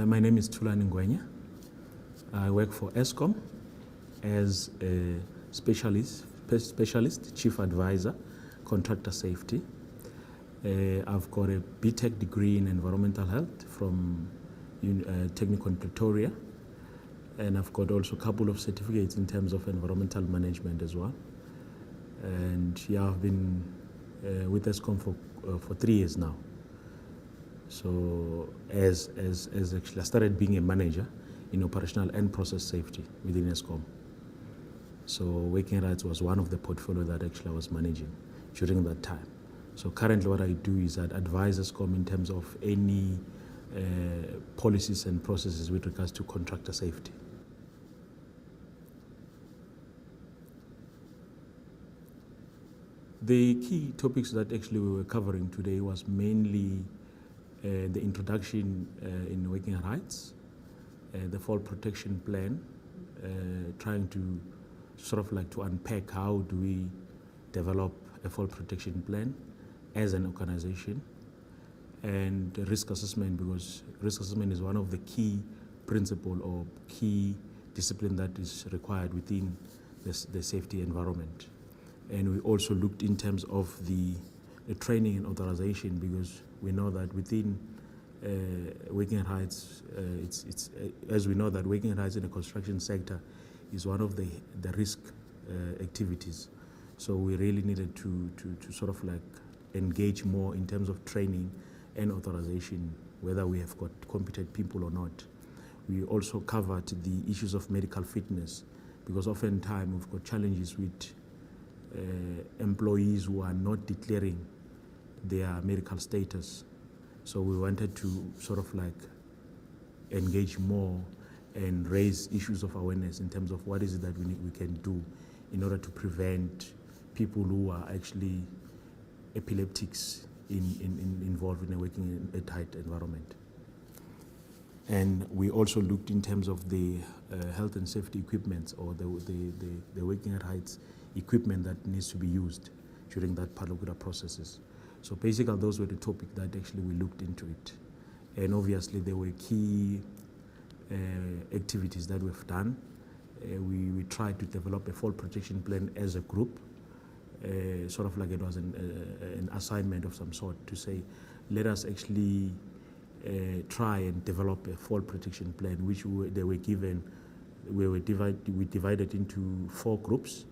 My name is Tulani Ngwenya. I work for ESCOM as a specialist, chief advisor, contractor safety. I've got a BTech degree in environmental health from Technical in Pretoria, and I've got also a couple of certificates in terms of environmental management as well. And yeah, I've been with ESCOM for 3 years now. So as actually I started being a manager in operational and process safety within ESCOM. So working rights was one of the portfolio that actually I was managing during that time. So currently what I do is that advise ESCOM in terms of any policies and processes with regards to contractor safety. The key topics that actually we were covering today was mainly the introduction in working rights, the fall protection plan, trying to sort of like to unpack how do we develop a fall protection plan as an organization, and risk assessment, because risk assessment is one of the key principle or key discipline that is required within the safety environment. And we also looked in terms of the training and authorization, because we know that within working rights, as we know that working rights in the construction sector is one of the risk activities. So we really needed to sort of like engage more in terms of training and authorization, whether we have got competent people or not. We also covered the issues of medical fitness, because oftentimes we've got challenges with employees who are not declaring their medical status. So we wanted to sort of like engage more and raise issues of awareness in terms of what is it that we can do in order to prevent people who are actually epileptics involved in working in a tight environment. And we also looked in terms of the health and safety equipment, or the working rights equipment that needs to be used during that particular processes. So basically those were the topics that actually we looked into it. And obviously there were key activities that we've done. We tried to develop a fall protection plan as a group, sort of like it was an assignment of some sort to say, let us actually try and develop a fall protection plan, which they were given. We divided into 4 groups,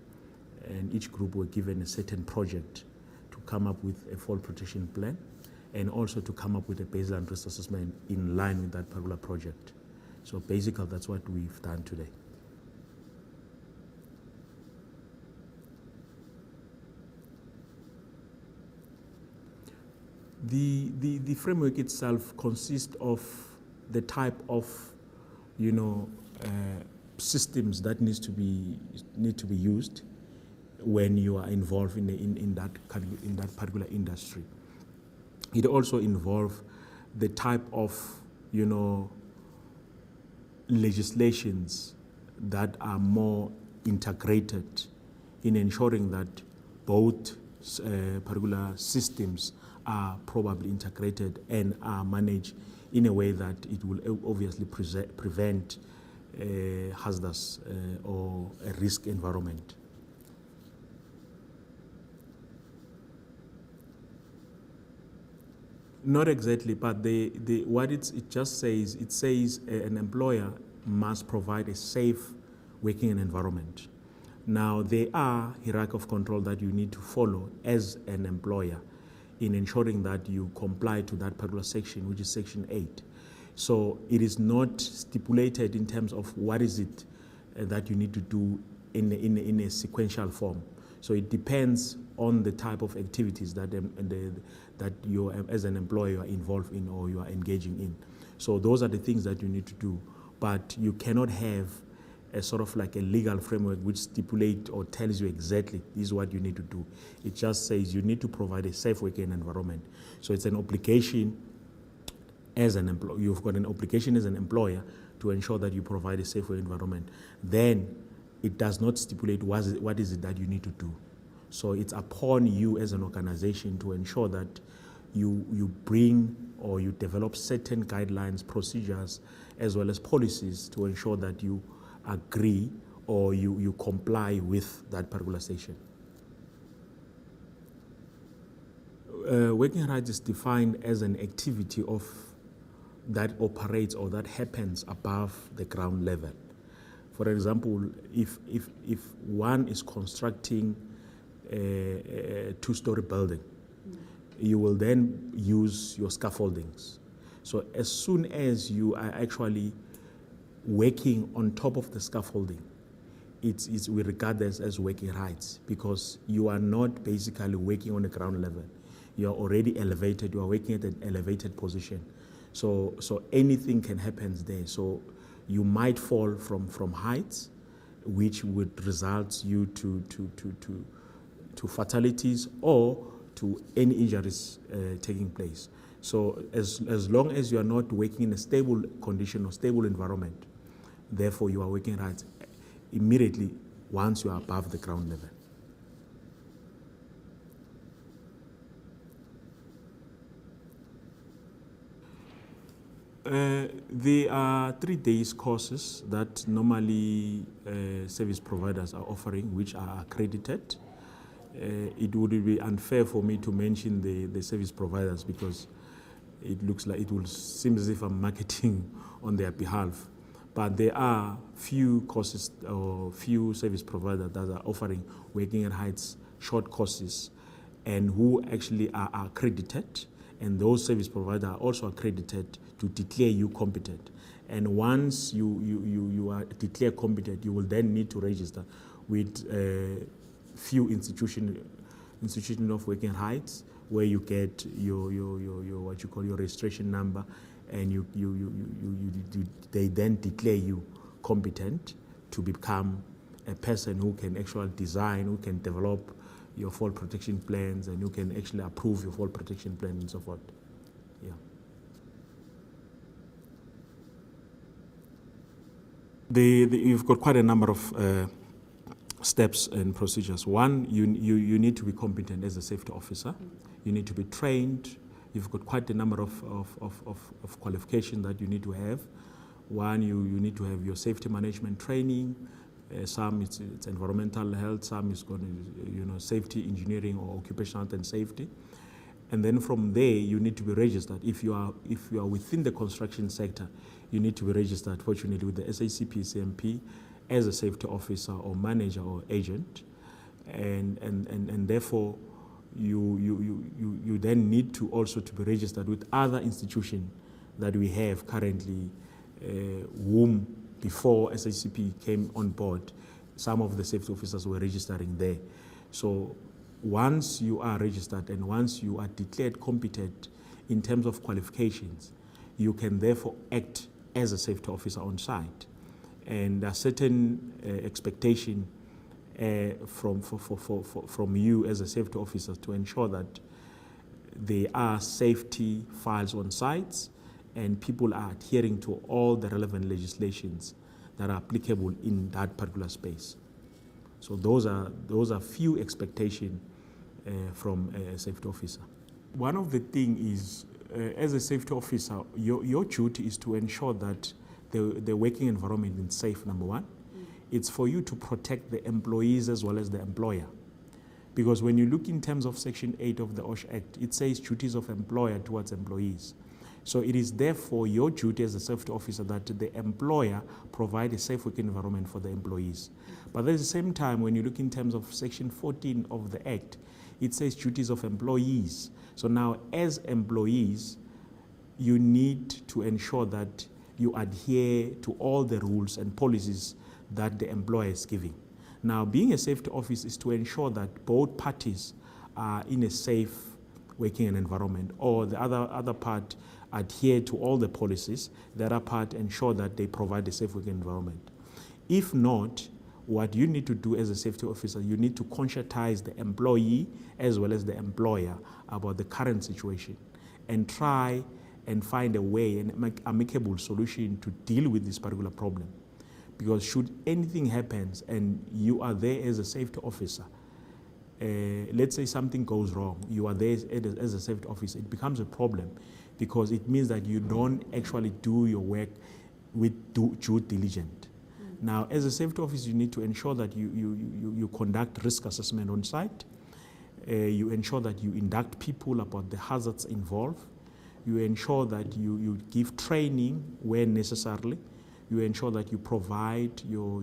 and each group were given a certain project to come up with a fall protection plan, and also to come up with a baseline risk assessment in line with that particular project. So basically that's what we've done today. The framework itself consists of the type of, systems that need to be used when you are involved in that particular industry. It also involves the type of, legislations that are more integrated in ensuring that both particular systems are probably integrated and are managed in a way that it will obviously prevent hazardous or a risk environment. Not exactly, but what it just says, it says an employer must provide a safe working environment. Now, there are hierarchy of control that you need to follow as an employer in ensuring that you comply to that particular section, which is Section 8. So it is not stipulated in terms of what is it that you need to do in a sequential form. So it depends on the type of activities that you as an employer are involved in or you are engaging in. So those are the things that you need to do, but you cannot have a sort of like a legal framework which stipulates or tells you exactly this is what you need to do. It just says you need to provide a safe working environment. So it's an obligation as an employer. You've got an obligation as an employer to ensure that you provide a safe working environment. Then it does not stipulate what is it that you need to do. So it's upon you as an organization to ensure that you bring or you develop certain guidelines, procedures, as well as policies to ensure that you agree or you comply with that particular section. Working rights is defined as an activity of that operates or that happens above the ground level. For example, if one is constructing a two-story building, you will then use your scaffoldings. So as soon as you are actually working on top of the scaffolding, we regard this as working rights, because you are not basically working on the ground level. You are already elevated, you are working at an elevated position. So anything can happen there. So you might fall from heights, which would result you to fatalities or to any injuries taking place. So as long as you are not working in a stable condition or stable environment, therefore you are working rights immediately once you are above the ground level. There are 3 days courses that normally service providers are offering, which are accredited. It would be unfair for me to mention the service providers, because it looks like it will seem as if I'm marketing on their behalf. But there are few courses or few service providers that are offering working at heights short courses, and who actually are accredited. And those service providers are also accredited to declare you competent. And once you are declared competent, you will then need to register with few institution of working heights, where you get your what you call your registration number, and they then declare you competent to become a person who can actually design, who can develop your fall protection plans, and who can actually approve your fall protection plan and so forth. Yeah. You've got quite a number of steps and procedures. One, you need to be competent as a safety officer. You need to be trained. You've got quite a number of qualifications that you need to have. One, you need to have your safety management training. Some it's environmental health. Some is going to safety engineering or occupational health and safety. And then from there, you need to be registered. If you are within the construction sector, you need to be registered, fortunately, with the SACP, CMP, as a safety officer or manager or agent, and therefore you then need to also to be registered with other institutions that we have currently, whom before SACP came on board, some of the safety officers were registering there. So once you are registered and once you are declared competent in terms of qualifications, you can therefore act as a safety officer on site. And there are certain expectation from you as a safety officer to ensure that there are safety files on sites and people are adhering to all the relevant legislations that are applicable in that particular space. So those are few expectations from a safety officer. One of the things is, as a safety officer, your duty is to ensure that the working environment is safe, number one. It's for you to protect the employees as well as the employer. Because when you look in terms of Section 8 of the OSH Act, it says duties of employer towards employees. So it is therefore your duty as a safety officer that the employer provide a safe working environment for the employees. But at the same time, when you look in terms of Section 14 of the Act, it says duties of employees. So now, as employees, you need to ensure that you adhere to all the rules and policies that the employer is giving. Now, being a safety officer is to ensure that both parties are in a safe working environment, or the other part adhere to all the policies, the other part ensure that they provide a safe working environment. If not, what you need to do as a safety officer, you need to conscientize the employee as well as the employer about the current situation and try and find a way, an amicable solution to deal with this particular problem. Because should anything happen and you are there as a safety officer, let's say something goes wrong, you are there as a safety officer, it becomes a problem, because it means that you don't actually do your work with due diligence. Now, as a safety officer, you need to ensure that you conduct risk assessment on site. You ensure that you induct people about the hazards involved. You ensure that you give training where necessary. You ensure that you provide your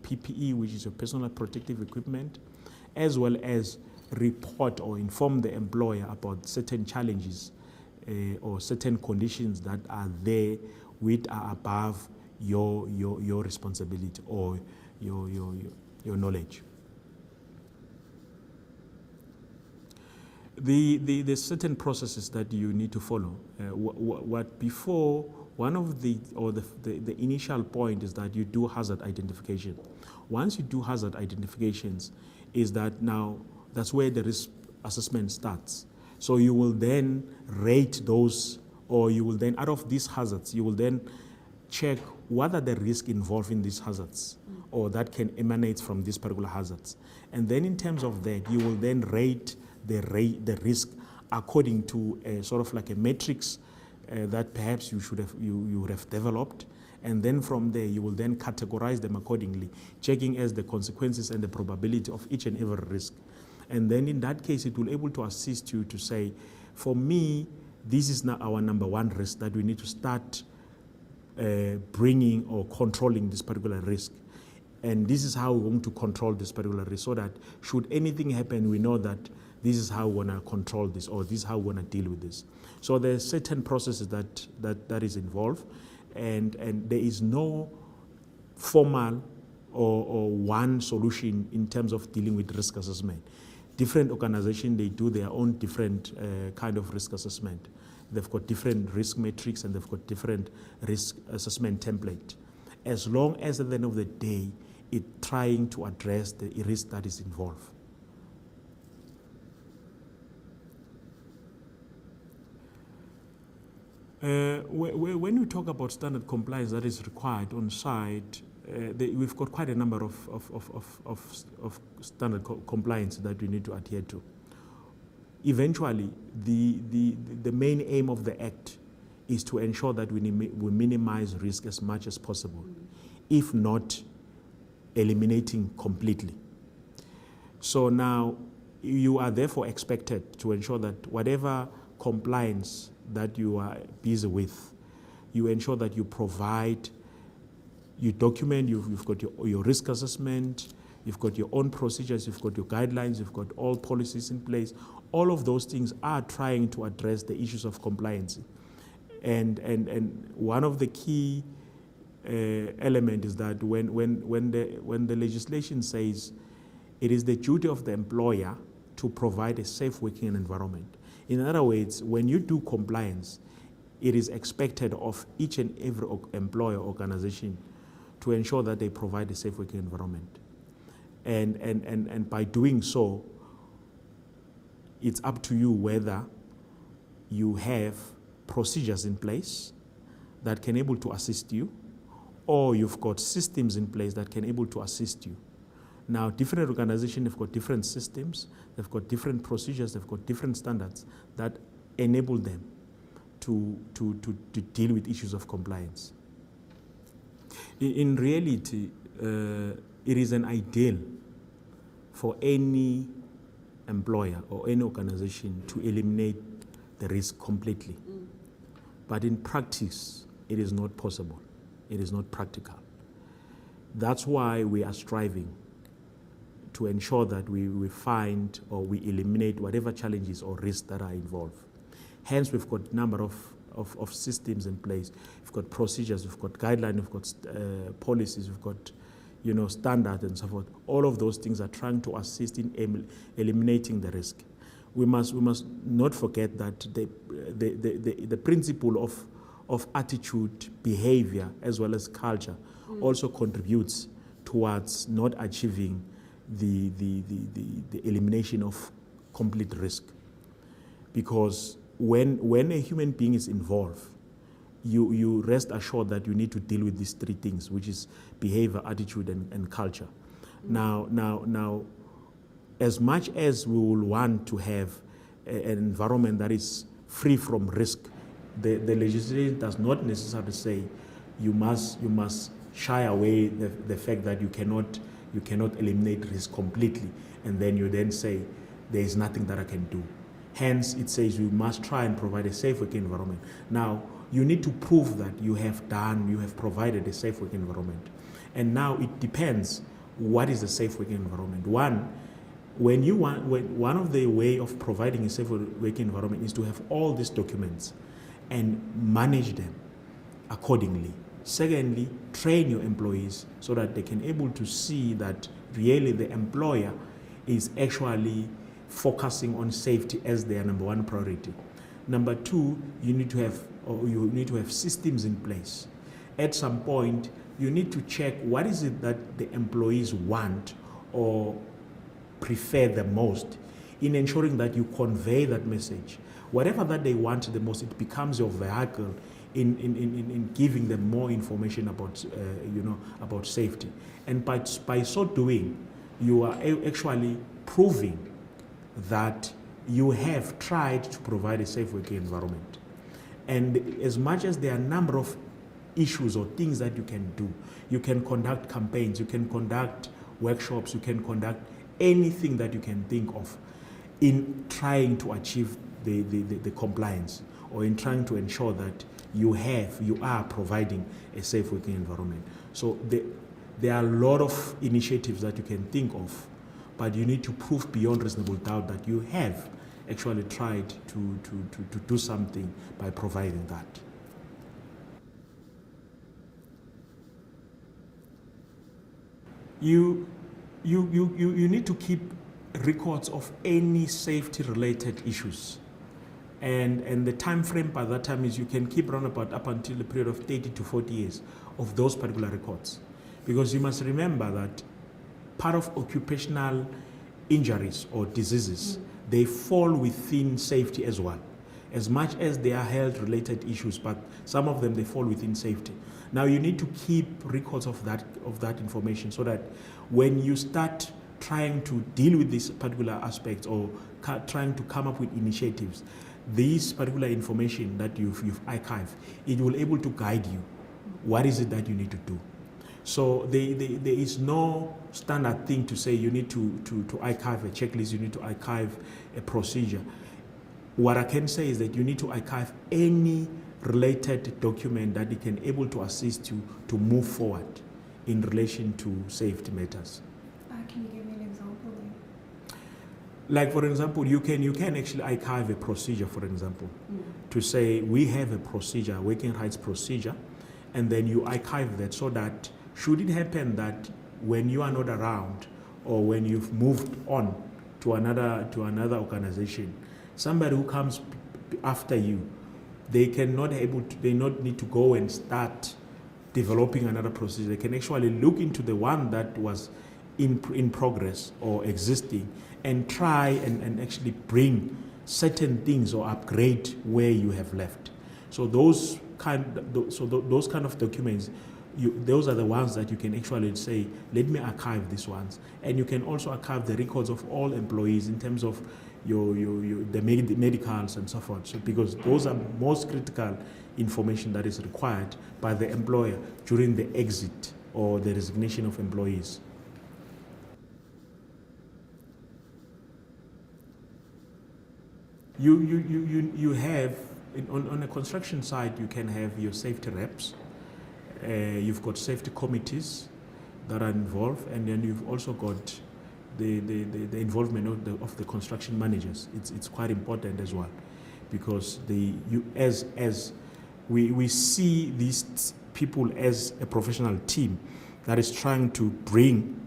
PPE, which is your personal protective equipment, as well as report or inform the employer about certain challenges or certain conditions that are there which are above your responsibility or your knowledge. There's certain processes that you need to follow. What before one of the initial point is that you do hazard identification. Once you do hazard identifications, is that now that's where the risk assessment starts. So you will then rate those, or you will then, out of these hazards, you will then check what are the risks involved in these hazards, or that can emanate from these particular hazards. And then in terms of that, you will then rate the risk according to a sort of like a matrix that perhaps you would have developed. And then from there, you will then categorize them accordingly, checking as the consequences and the probability of each and every risk. And then in that case, it will able to assist you to say, for me, this is now our number one risk that we need to start bringing or controlling this particular risk. And this is how we want to control this particular risk, so that should anything happen, we know that this is how we want to control this, or this is how we want to deal with this. So there are certain processes that is involved, and there is no formal or one solution in terms of dealing with risk assessment. Different organizations, they do their own different kind of risk assessment. They've got different risk metrics and they've got different risk assessment template. As long as at the end of the day, it's trying to address the risk that is involved. When we talk about standard compliance that is required on site, we've got quite a number of standard compliance that we need to adhere to. Eventually, the main aim of the Act is to ensure that we minimize risk as much as possible, if not eliminating completely. So now, you are therefore expected to ensure that whatever compliance that you are busy with, you ensure that you provide, you document, you've got your risk assessment, you've got your own procedures, you've got your guidelines, you've got all policies in place. All of those things are trying to address the issues of compliance. And one of the key element is that when the legislation says it is the duty of the employer to provide a safe working environment. In other words, when you do compliance, it is expected of each and every employer organization to ensure that they provide a safe working environment. And by doing so, it's up to you whether you have procedures in place that can able to assist you, or you've got systems in place that can able to assist you. Now, different organizations have got different systems, they've got different procedures, they've got different standards that enable them to deal with issues of compliance. In reality, it is an ideal for any employer or any organization to eliminate the risk completely. But in practice, it is not possible. It is not practical. That's why we are striving to ensure that we find or we eliminate whatever challenges or risks that are involved. Hence, we've got a number of systems in place. We've got procedures, we've got guidelines, we've got policies, we've got standards and so forth. All of those things are trying to assist in eliminating the risk. We must not forget that the principle of attitude, behavior, as well as culture also contributes towards not achieving the elimination of complete risk. Because when a human being is involved, you rest assured that you need to deal with these three things, which is behavior, attitude, and culture. Now, as much as we will want to have an environment that is free from risk, the legislation does not necessarily say you must shy away the fact that you cannot eliminate risk completely, and then you then say there is nothing that I can do. Hence, it says you must try and provide a safe working environment. Now, you need to prove that you have provided a safe working environment. And now it depends what is a safe working environment. One of the way of providing a safe working environment is to have all these documents and manage them accordingly. Secondly, train your employees so that they can able to see that really the employer is actually focusing on safety as their number one priority. Number two, you need to have systems in place. At some point, you need to check what is it that the employees want or prefer the most in ensuring that you convey that message. Whatever that they want the most, it becomes your vehicle in giving them more information about about safety. And by so doing, you are actually proving that you have tried to provide a safe working environment. And as much as there are a number of issues or things that you can do, you can conduct campaigns, you can conduct workshops, you can conduct anything that you can think of in trying to achieve the compliance, or in trying to ensure that you are providing a safe working environment. So there are a lot of initiatives that you can think of, but you need to prove beyond reasonable doubt that you have actually tried to do something by providing that. You need to keep records of any safety-related issues. And the time frame by that time is you can keep around about up until a period of 30 to 40 years of those particular records. Because you must remember that part of occupational injuries or diseases, they fall within safety as well. As much as they are health-related issues, but some of them, they fall within safety. Now you need to keep records of that information so that when you start trying to deal with these particular aspects or trying to come up with initiatives, this particular information that you've archived, it will able to guide you. What is it that you need to do? So there is no standard thing to say you need to archive a checklist, you need to archive a procedure. What I can say is that you need to archive any related document that it can able to assist you to move forward in relation to safety matters. Can you give me an example? Like for example, you can actually archive a procedure, for example, to say we have a procedure, working rights procedure, and then you archive that so that should it happen that when you are not around or when you've moved on to another organization, somebody who comes after you, they not need to go and start developing another procedure. They can actually look into the one that was in progress or existing and try and actually bring certain things or upgrade where you have left. So those kind of documents, those are the ones that you can actually say, let me archive these ones. And you can also archive the records of all employees in terms of the medicals and so forth. So because those are most critical information that is required by the employer during the exit or the resignation of employees. You have on a construction site, you can have your safety reps. You've got safety committees that are involved, and then you've also got the involvement of the construction managers. It's quite important as well, because as we see these people as a professional team that is trying to bring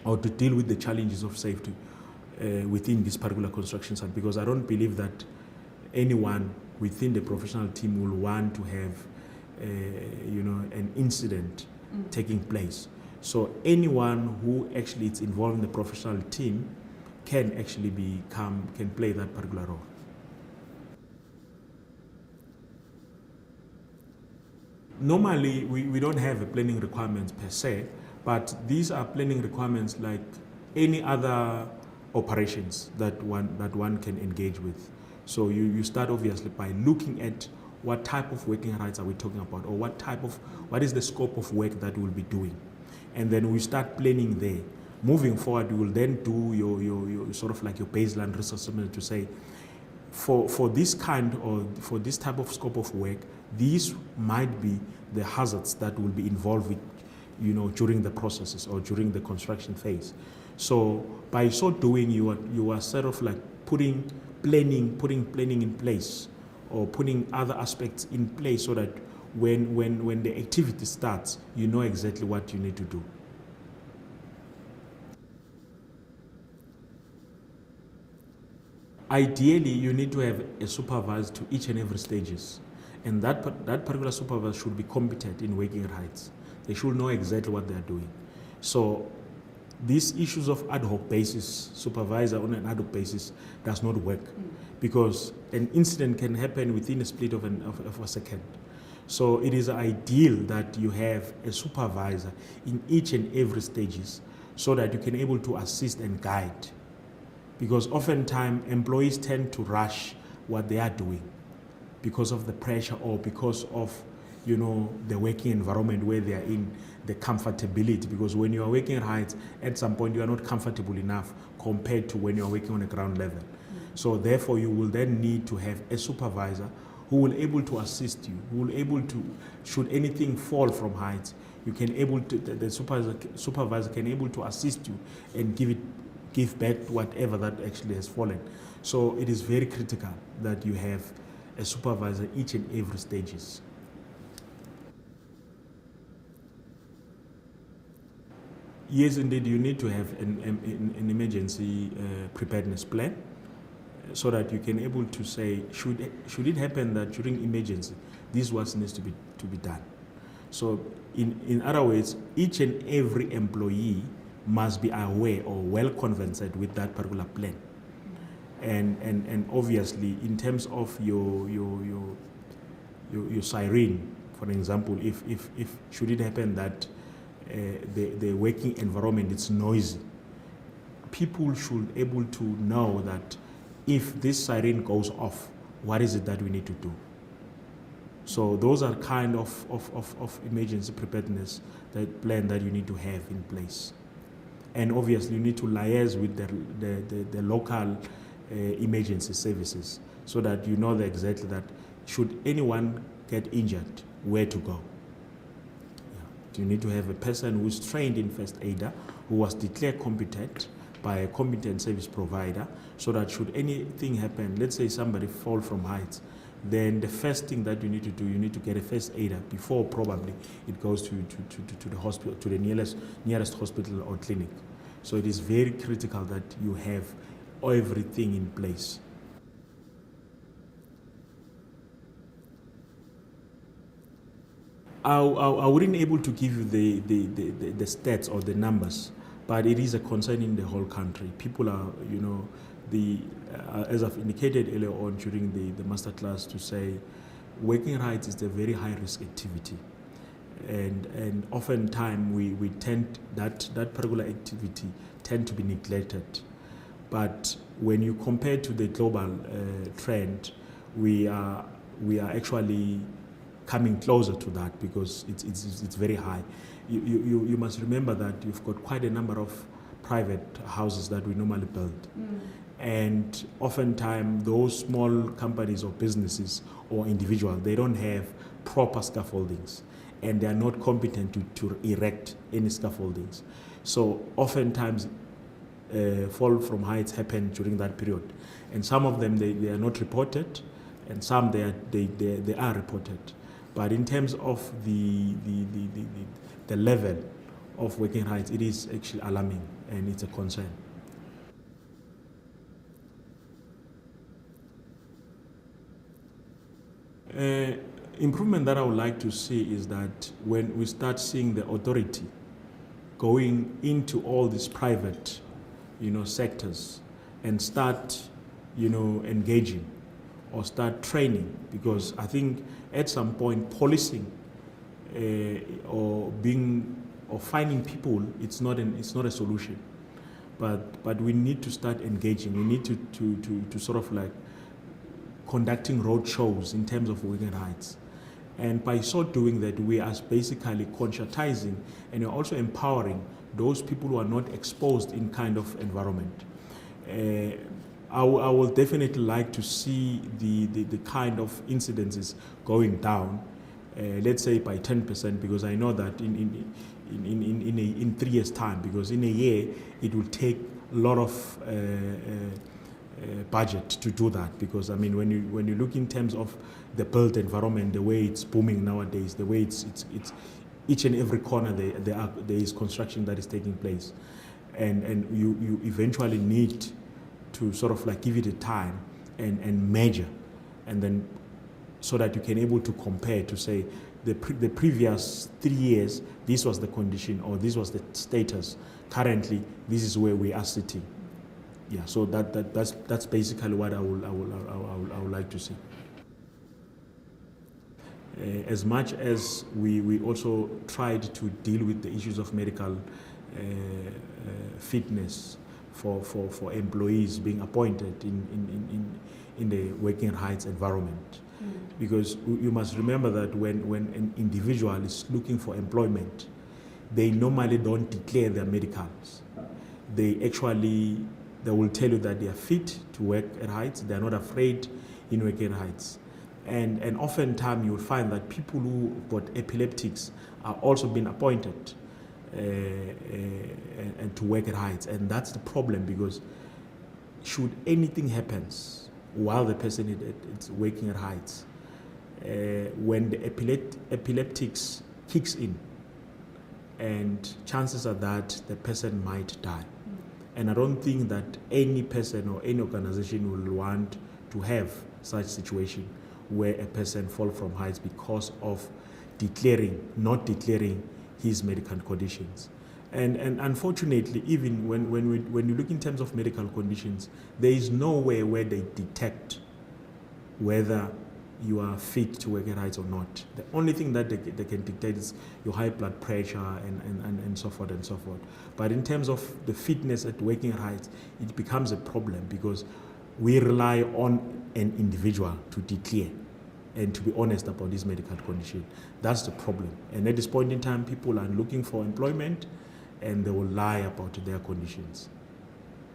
or to deal with the challenges of safety within this particular construction site, because I don't believe that anyone within the professional team will want to have an incident taking place. So anyone who actually is involved in the professional team can actually can play that particular role. Normally, we don't have a planning requirements per se, but these are planning requirements like any other operations that one can engage with. So you start obviously by looking at what type of working rights are we talking about, or what is the scope of work that we'll be doing. And then we start planning there. Moving forward, we will then do your sort of like your baseline risk assessment to say, for this kind or for this type of scope of work, these might be the hazards that will be involved with, during the processes or during the construction phase. So by so doing, you are sort of like putting planning in place, or putting other aspects in place, so that when the activity starts, you know exactly what you need to do. Ideally, you need to have a supervisor to each and every stages, and that particular supervisor should be competent in working rights. They should know exactly what they are doing. So these issues of ad hoc basis, supervisor on an ad hoc basis, does not work, because an incident can happen within a split of a second. So it is ideal that you have a supervisor in each and every stages, so that you can able to assist and guide. Because oftentimes employees tend to rush what they are doing because of the pressure, or because of the working environment where they are in, the comfortability. Because when you are working rights, at some point you are not comfortable enough compared to when you are working on a ground level. So therefore you will then need to have a supervisor who will able to assist you, who will able to, should anything fall from heights, you can able to, the supervisor can able to assist you and give back whatever that actually has fallen. So it is very critical that you have a supervisor each and every stages. Yes, indeed, you need to have an emergency preparedness plan, so that you can able to say, should it happen that during emergency, this what needs to be done. So in other words, each and every employee must be aware or well conversant with that particular plan. And obviously, in terms of your siren, for example, if should it happen that the working environment is noisy, people should able to know that if this siren goes off, what is it that we need to do? So those are kind of emergency preparedness, that plan that you need to have in place. And obviously, you need to liaise with the local emergency services, so that you know exactly that should anyone get injured, where to go. Yeah. You need to have a person who is trained in first aider, who was declared competent by a competent service provider, so that should anything happen, let's say somebody fall from heights, then the first thing that you need to do, you need to get a first aider before probably it goes to the hospital, to the nearest hospital or clinic. So it is very critical that you have everything in place. I wouldn't able to give you the stats or the numbers, but it is a concern in the whole country. People are, as I've indicated earlier on during the masterclass, to say working rights is a very high risk activity, and oftentimes we tend that particular activity tend to be neglected. But when you compare to the global trend, we are actually coming closer to that, because it's very high. You must remember that you've got quite a number of private houses that we normally build. And oftentimes those small companies or businesses or individuals, they don't have proper scaffoldings, and they are not competent to erect any scaffoldings. So oftentimes fall from heights happen during that period, and some of them they are not reported, and some they are reported. But in terms of the level of working heights, it is actually alarming, and it's a concern. Improvement that I would like to see is that when we start seeing the authority going into all these private, sectors, and start, engaging or start training, because I think at some point policing or finding people, it's not a solution, but we need to start engaging. We need to sort of like conducting road shows in terms of working rights. And by so doing that, we are basically conscientizing and we're also empowering those people who are not exposed in kind of environment. I will definitely like to see the kind of incidences going down, let's say by 10%, because I know that in 3 years' time, because in a year it will take a lot of budget to do that. Because I mean, when you look in terms of the built environment, the way it's booming nowadays, the way it's each and every corner there is construction that is taking place, and you eventually need to sort of like give it a time and measure, and then so that you can able to compare to say the previous 3 years this was the condition or this was the status. Currently, this is where we are sitting. Yeah, so that's basically what I would like to see. As much as we also tried to deal with the issues of medical fitness for employees being appointed in the working rights environment. Because you must remember that when an individual is looking for employment, they normally don't declare their medicals. They will tell you that they are fit to work at heights. They are not afraid in working at heights. And oftentimes you will find that people who got epileptics are also being appointed and to work at heights. And that's the problem, because should anything happens while the person is working at heights, when the epileptics kicks in, and chances are that the person might die. And I don't think that any person or any organization will want to have such situation where a person falls from heights because of not declaring his medical conditions. And unfortunately, even when you look in terms of medical conditions, there is nowhere where they detect whether you are fit to work at heights or not. The only thing that they can dictate is your high blood pressure and so forth and so forth. But in terms of the fitness at working at heights, it becomes a problem because we rely on an individual to declare and to be honest about his medical condition. That's the problem. And at this point in time, people are looking for employment and they will lie about their conditions.